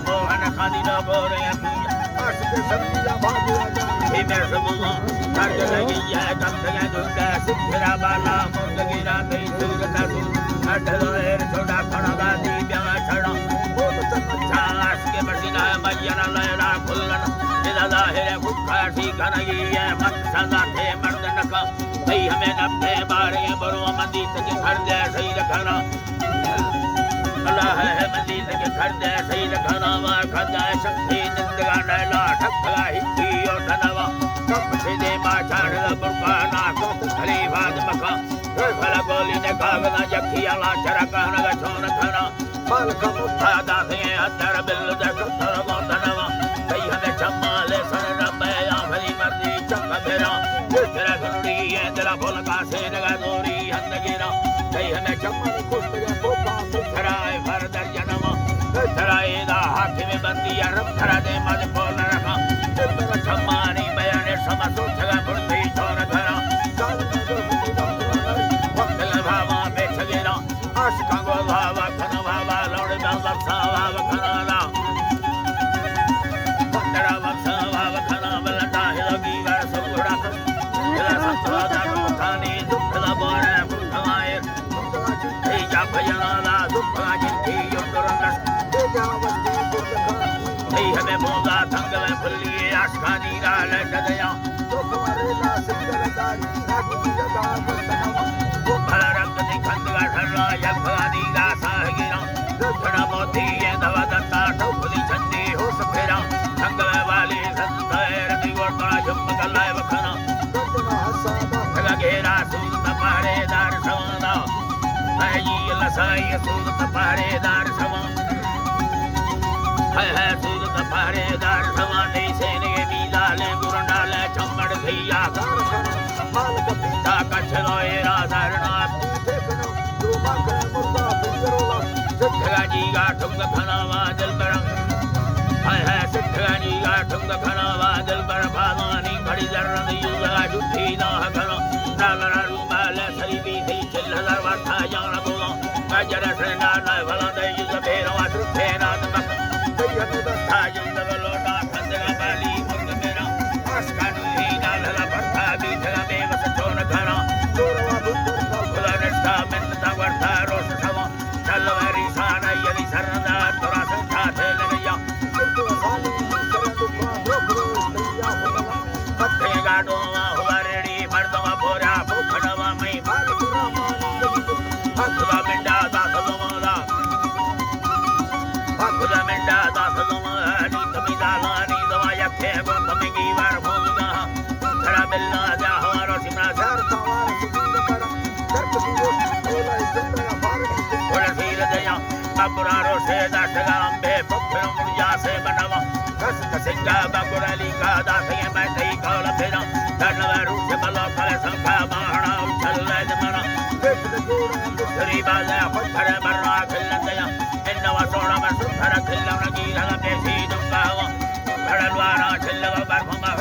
मोहन खादी न गोरे आस के सब्जियां भागे हे मेरे सबुआ कर लगी है कम से दुर्गा सिद्धरा बाला मुंड गिरा दे सुरता सु अठलोर छोड़ा खड़ा गादी ब्याह छड़ा बहुत अच्छा आस के बसीना मैया लयरा खुलन इला जाहिर भूखा ठीक नहीं है मत सदा थे मर्द नका भाई हमें नब्बे बारे बरो मंदिर के घर दे सही रखना अल्लाह है मंदिर के घर दे सही रखना वा खजा शक्ति जिंदगा नैला ठकला हिची और धनवा कब से दे मा छाड़ बुरकाना को खलीफा मका फला गोली ने कागना जखिया ला चरका न छोन खना माल का मुठा दासे अंदर बिल दे कर गोतनवा भाई हमें चमाले सर रबे या भरी मर्दी चंग मेरा तेरा गुड़ी है तेरा बोल का से लगा गोरी हंद गिरा भाई हमें चमाले कुछ के बोका थराए भर दर्जनवा थराए दा हाथ में बंदी रब थरा दे मद बोल रखा दिल में चमानी बयाने समसो छगा बुढ़ी छोर धरा काल में जो वक्त लभावा बेच गिरा आश का गो भावा खन भावा लौड़ में बक्सा भावा खना ला पंदरा बक्सा भावा खना बलटा हिलगी गर सुगड़ा हिला संतोदा खानी दुख ला बोरे फुटवाए हे जा भजना ला दुख जिंदगी योरंगस हे जा वस्ती पुरखा हे हमें मोगा थंग में फुल्ली आशकानी रा ले गया तो तुम्हारे ला सिकरदारी राखी जगा बंदनवा वो भला रंग दिखंद का ठरला यफानी गा साहगिरा रखना मोती ये दवा दत्ता ठोकली छंदी हो सफेरा थंग वाली संतैर की गोटा झुम गलाए बखना गंदना हसादा ठगा घेरा सूद तपारेदार सवादा है लसाई सूद तपारेदार सवा है सूद तपारेदार सवा नहीं सेने नीला ले गुरडाले चमड़ भैया माल का पिता का छलोए राधारना देखनो रूपा करे मुर्दा बिंदरोला सिद्धगा जी का ठुंग खनावा दिल करम है सिद्धगा जी का ठुंग खनावा दिल कर बालानी खड़ी जरन युगा जुठी ना खना नालरा रूबाले सरीबी थी चिल्लर वाथा जान बोला गजर से ना भला दे युग फेरवा सुथे रात मक दयने दस्ता युग लोटा खंदगा बाली मुर्ग मेरा आसकानी ही नालला भरता भी थगा बेवस छोन खना दूरवा बुद्धर खुला निष्ठा मिन्नता वर्ता रोष सवा चलवरी साना यदि सरदा तोरा संख्या थे लगया चिंतु साली सरद दुखा रोकरो दैया होवा पत्ते गाडोवा हुआ रेडी मर्दवा बोरा भूखडवा मई बाल पुरा हकुला मिंडा दासलोला हकुला मिंडा दासलोला नी तमी दालानी दवा यखे गो तमी की वार भूलगा खड़ा बिल्ला जा हमारो सिमरा सर तवार सुबिंद कर दर्द की ओला जिंदा भारत थोड़ा सीर दया बाबुरारो से दाटगा अंबे पुत्र मुर्जा से बनवा कस कसिंगा बाबुराली का दासे मैं कई काल फेरा धनवारू से बलो खले संखा माहना उछल ले जमना देख दे गुरी बाजा पत्थर बरना खिल दया इनवा सोना में सुथरा खिल लगी रंग बेसी दुंगा भड़लवारा खिलवा बरफमा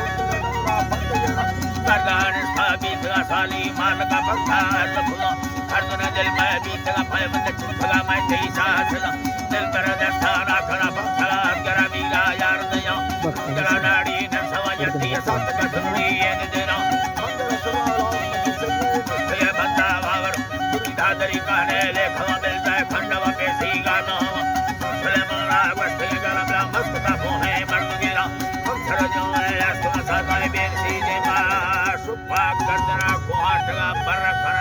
करदान स्थापित साली मान का पत्था लखुला अर्जुन दिल में बीतगा भय मंद चिंतगा मैं कई साहसला दिल पर दस्ता ना खड़ा पत्थरा गरा मीरा यार दया गरा नाड़ी न समझती सत का धुरी ये देना मंगल सुवाला ये बंदा बावर दादरी कहने लेखवा मिलता है खंडवा के सी गाना चले मारा वस्त ये गला ब्ला मस्त का मोहे मर्द गिरा हम सरजो है अस्तमा साता बेसी दे मा सुपा गर्दना को हटगा पर रखना